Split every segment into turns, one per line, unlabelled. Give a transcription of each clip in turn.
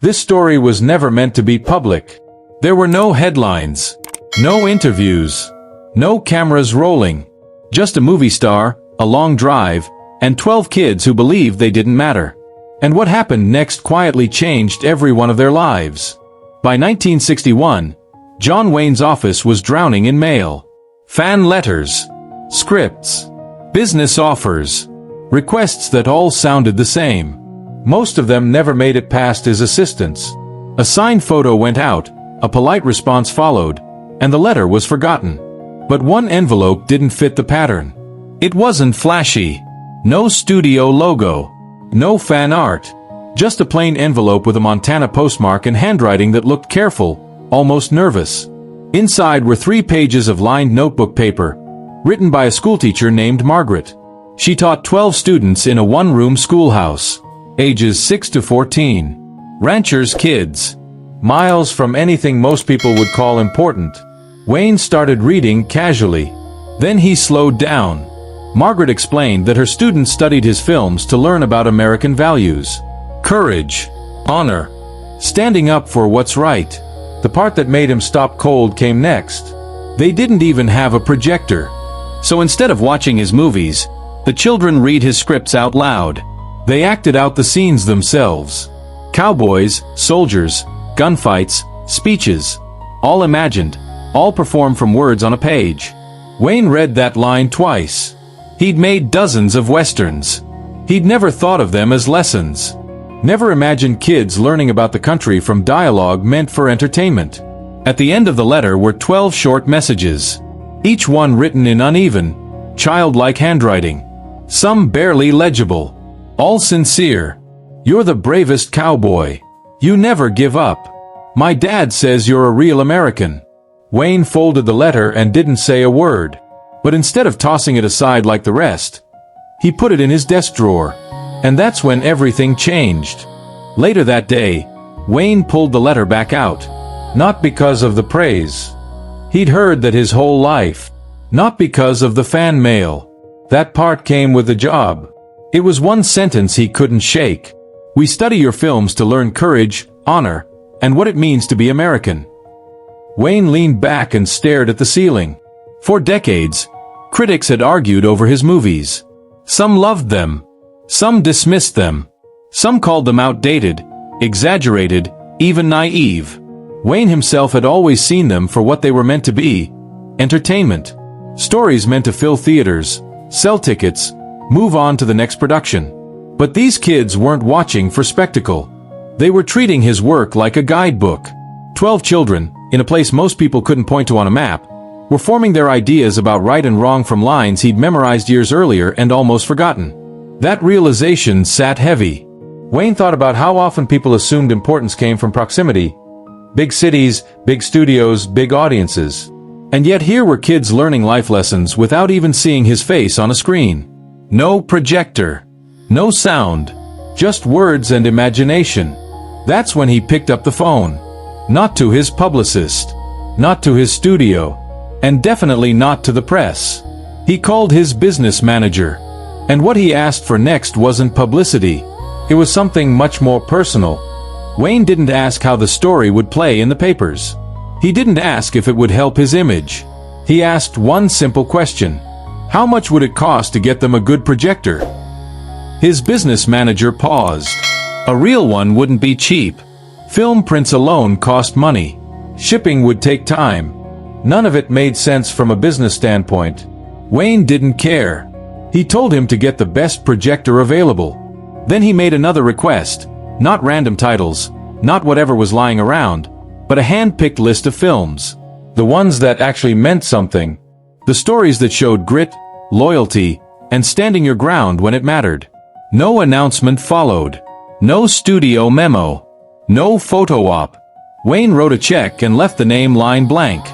This story was never meant to be public. There were no headlines, no interviews, no cameras rolling. Just a movie star, a long drive, and 12 kids who believed they didn't matter. And what happened next quietly changed every one of their lives. By 1961, John Wayne's office was drowning in mail. Fan letters, scripts, business offers, requests that all sounded the same. Most of them never made it past his assistants. A signed photo went out, a polite response followed, and the letter was forgotten. But one envelope didn't fit the pattern. It wasn't flashy. No studio logo. No fan art. Just a plain envelope with a Montana postmark and handwriting that looked careful, almost nervous. Inside were 3 pages of lined notebook paper, written by a schoolteacher named Margaret. She taught 12 students in a one-room schoolhouse, ages 6 to 14. Ranchers' kids. Miles from anything most people would call important. Wayne started reading casually. Then he slowed down. Margaret explained that her students studied his films to learn about American values. Courage. Honor. Standing up for what's right. The part that made him stop cold came next. They didn't even have a projector. So instead of watching his movies, the children read his scripts out loud. They acted out the scenes themselves. Cowboys, soldiers, gunfights, speeches. All imagined. All performed from words on a page. Wayne read that line twice. He'd made dozens of westerns. He'd never thought of them as lessons. Never imagined kids learning about the country from dialogue meant for entertainment. At the end of the letter were 12 short messages. Each one written in uneven, childlike handwriting. Some barely legible. All sincere. You're the bravest cowboy. You never give up. My dad says you're a real American. Wayne folded the letter and didn't say a word. But instead of tossing it aside like the rest, he put it in his desk drawer. And that's when everything changed. Later that day, Wayne pulled the letter back out. Not because of the praise. He'd heard that his whole life. Not because of the fan mail. That part came with the job. It was one sentence he couldn't shake. We study your films to learn courage, honor, and what it means to be American. Wayne leaned back and stared at the ceiling. For decades, critics had argued over his movies. Some loved them. Some dismissed them. Some called them outdated, exaggerated, even naive. Wayne himself had always seen them for what they were meant to be: entertainment. Stories meant to fill theaters, sell tickets, move on to the next production. But these kids weren't watching for spectacle. They were treating his work like a guidebook. 12 children, in a place most people couldn't point to on a map, were forming their ideas about right and wrong from lines he'd memorized years earlier and almost forgotten. That realization sat heavy. Wayne thought about how often people assumed importance came from proximity. Big cities, big studios, big audiences. And yet here were kids learning life lessons without even seeing his face on a screen. No projector. No sound. Just words and imagination. That's when he picked up the phone. Not to his publicist. Not to his studio. And definitely not to the press. He called his business manager. And what he asked for next wasn't publicity. It was something much more personal. Wayne didn't ask how the story would play in the papers. He didn't ask if it would help his image. He asked one simple question. How much would it cost to get them a good projector? His business manager paused. A real one wouldn't be cheap. Film prints alone cost money. Shipping would take time. None of it made sense from a business standpoint. Wayne didn't care. He told him to get the best projector available. Then he made another request. Not random titles, not whatever was lying around, but a hand-picked list of films. The ones that actually meant something. The stories that showed grit, loyalty, and standing your ground when it mattered. No announcement followed. No studio memo. No photo op. Wayne wrote a check and left the name line blank.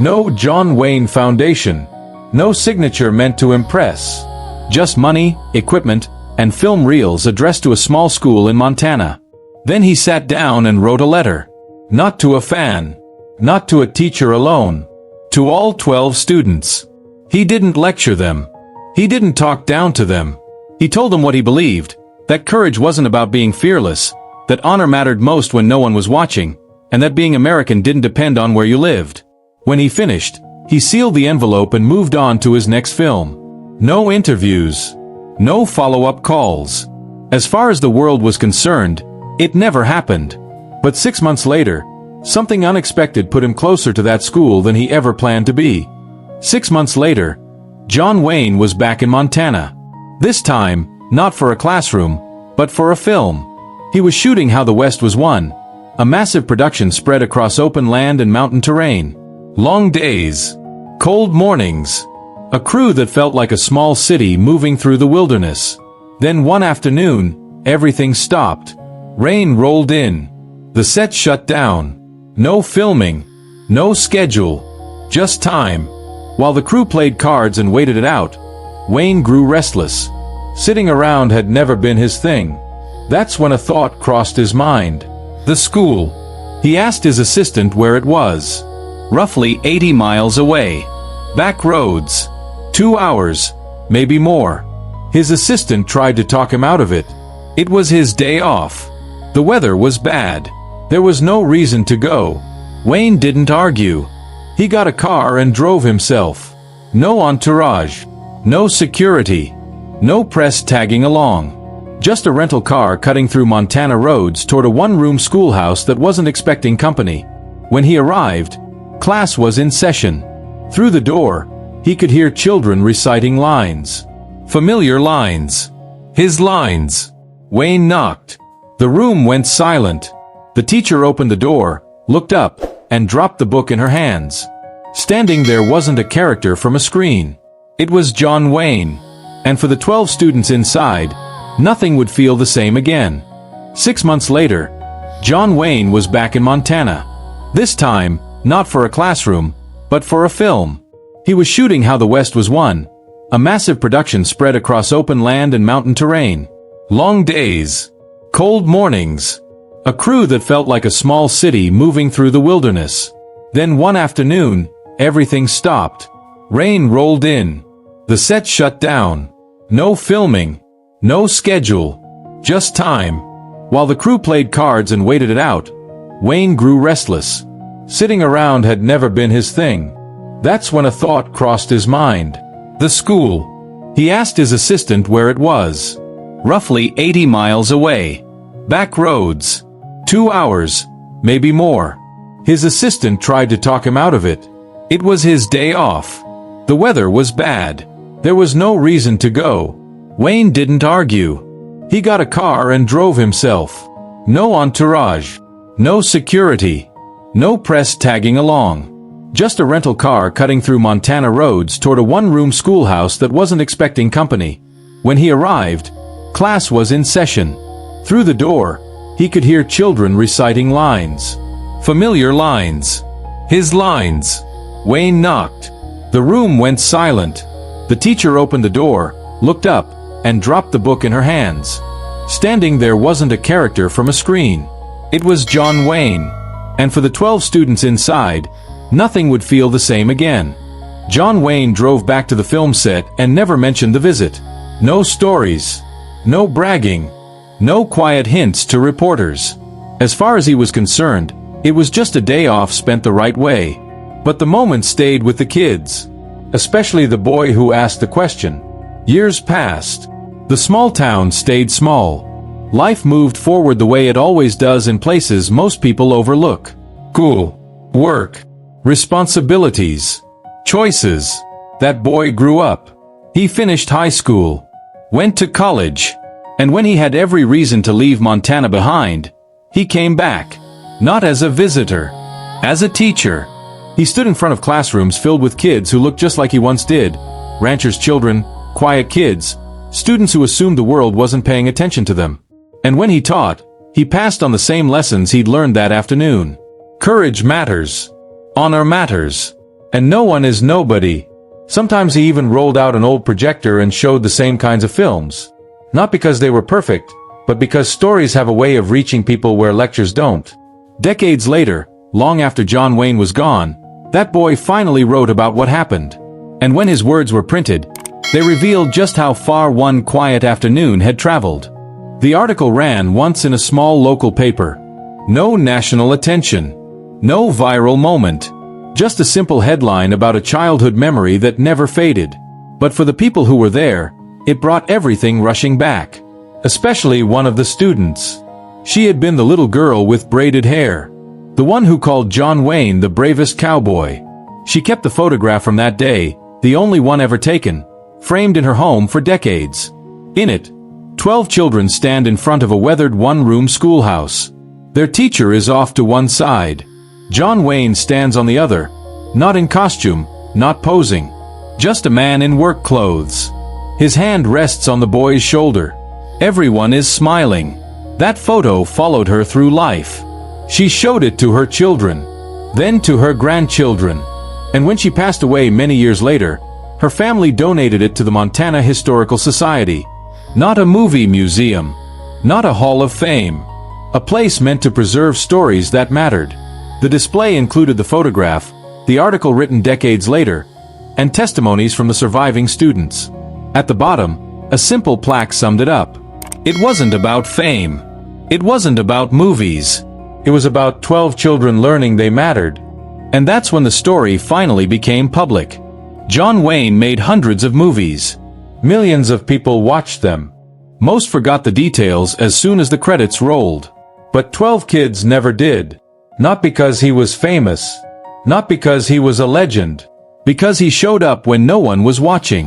No John Wayne Foundation. No signature meant to impress. Just money, equipment, and film reels addressed to a small school in Montana. Then he sat down and wrote a letter. Not to a fan. Not to a teacher alone. To all 12 students. He didn't lecture them. He didn't talk down to them. He told them what he believed, that courage wasn't about being fearless, that honor mattered most when no one was watching, and that being American didn't depend on where you lived. When he finished, he sealed the envelope and moved on to his next film. No interviews. No follow-up calls. As far as the world was concerned, it never happened. But 6 months later, something unexpected put him closer to that school than he ever planned to be. 6 months later, John Wayne was back in Montana. This time, not for a classroom, but for a film. He was shooting How the West Was Won, a massive production spread across open land and mountain terrain. Long days. Cold mornings. A crew that felt like a small city moving through the wilderness. Then one afternoon, everything stopped. Rain rolled in. The set shut down. No filming. No schedule. Just time. While the crew played cards and waited it out, Wayne grew restless. Sitting around had never been his thing. That's when a thought crossed his mind. The school. He asked his assistant where it was. Roughly 80 miles away. Back roads. 2 hours, maybe more. His assistant tried to talk him out of it. It was his day off. The weather was bad. There was no reason to go. Wayne didn't argue. He got a car and drove himself. No entourage. No security. No press tagging along. Just a rental car cutting through Montana roads toward a one-room schoolhouse that wasn't expecting company. When he arrived, class was in session. Through the door, he could hear children reciting lines. Familiar lines. His lines. Wayne knocked. The room went silent. The teacher opened the door, looked up, and dropped the book in her hands. Standing there wasn't a character from a screen. It was John Wayne. And for the 12 students inside, nothing would feel the same again. 6 months later, John Wayne was back in Montana. This time, not for a classroom, but for a film. He was shooting How the West Was Won, a massive production spread across open land and mountain terrain. Long days. Cold mornings. A crew that felt like a small city moving through the wilderness. Then one afternoon, everything stopped. Rain rolled in. The set shut down. No filming. No schedule. Just time. While the crew played cards and waited it out, Wayne grew restless. Sitting around had never been his thing. That's when a thought crossed his mind. The school. He asked his assistant where it was. Roughly 80 miles away. Back roads. 2 hours, maybe more. His assistant tried to talk him out of it. It was his day off. The weather was bad. There was no reason to go. Wayne didn't argue. He got a car and drove himself. No entourage. No security. No press tagging along. Just a rental car cutting through Montana roads toward a one-room schoolhouse that wasn't expecting company. When he arrived, class was in session. Through the door, he could hear children reciting lines. Familiar lines. His lines. Wayne knocked. The room went silent. The teacher opened the door, looked up, and dropped the book in her hands. Standing there wasn't a character from a screen. It was John Wayne. And for the 12 students inside, nothing would feel the same again. John Wayne drove back to the film set and never mentioned the visit. No stories. No bragging. No quiet hints to reporters. As far as he was concerned, it was just a day off spent the right way. But the moment stayed with the kids. Especially the boy who asked the question. Years passed. The small town stayed small. Life moved forward the way it always does in places most people overlook. School. Work. Responsibilities. Choices. That boy grew up. He finished high school. Went to college. And when he had every reason to leave Montana behind, he came back. Not as a visitor. As a teacher. He stood in front of classrooms filled with kids who looked just like he once did. Ranchers' children, quiet kids, students who assumed the world wasn't paying attention to them. And when he taught, he passed on the same lessons he'd learned that afternoon. Courage matters. Honor matters. And no one is nobody. Sometimes he even rolled out an old projector and showed the same kinds of films. Not because they were perfect, but because stories have a way of reaching people where lectures don't. Decades later, long after John Wayne was gone, that boy finally wrote about what happened. And when his words were printed, they revealed just how far one quiet afternoon had traveled. The article ran once in a small local paper. No national attention. No viral moment. Just a simple headline about a childhood memory that never faded. But for the people who were there, it brought everything rushing back. Especially one of the students. She had been the little girl with braided hair. The one who called John Wayne the bravest cowboy. She kept the photograph from that day, the only one ever taken, framed in her home for decades. In it, 12 children stand in front of a weathered one-room schoolhouse. Their teacher is off to one side. John Wayne stands on the other, not in costume, not posing. Just a man in work clothes. His hand rests on the boy's shoulder. Everyone is smiling. That photo followed her through life. She showed it to her children, then to her grandchildren. And when she passed away many years later, her family donated it to the Montana Historical Society. Not a movie museum. Not a hall of fame. A place meant to preserve stories that mattered. The display included the photograph, the article written decades later, and testimonies from the surviving students. At the bottom, a simple plaque summed it up. It wasn't about fame. It wasn't about movies. It was about 12 children learning they mattered. And that's when the story finally became public. John Wayne made hundreds of movies. Millions of people watched them. Most forgot the details as soon as the credits rolled. But 12 kids never did. Not because he was famous. Not because he was a legend. Because he showed up when no one was watching.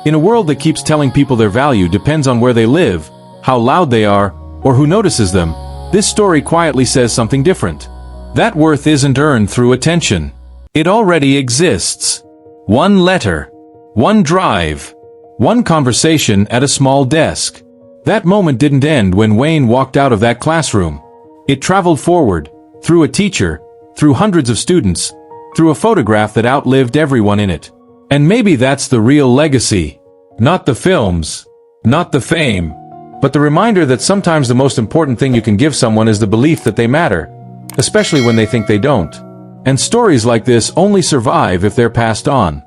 In a world that keeps telling people their value depends on where they live, how loud they are, or who notices them, this story quietly says something different. That worth isn't earned through attention. It already exists. One letter. One drive. One conversation at a small desk. That moment didn't end when Wayne walked out of that classroom. It traveled forward, through a teacher, through hundreds of students, through a photograph that outlived everyone in it. And maybe that's the real legacy. Not the films. Not the fame. But the reminder that sometimes the most important thing you can give someone is the belief that they matter, especially when they think they don't. And stories like this only survive if they're passed on.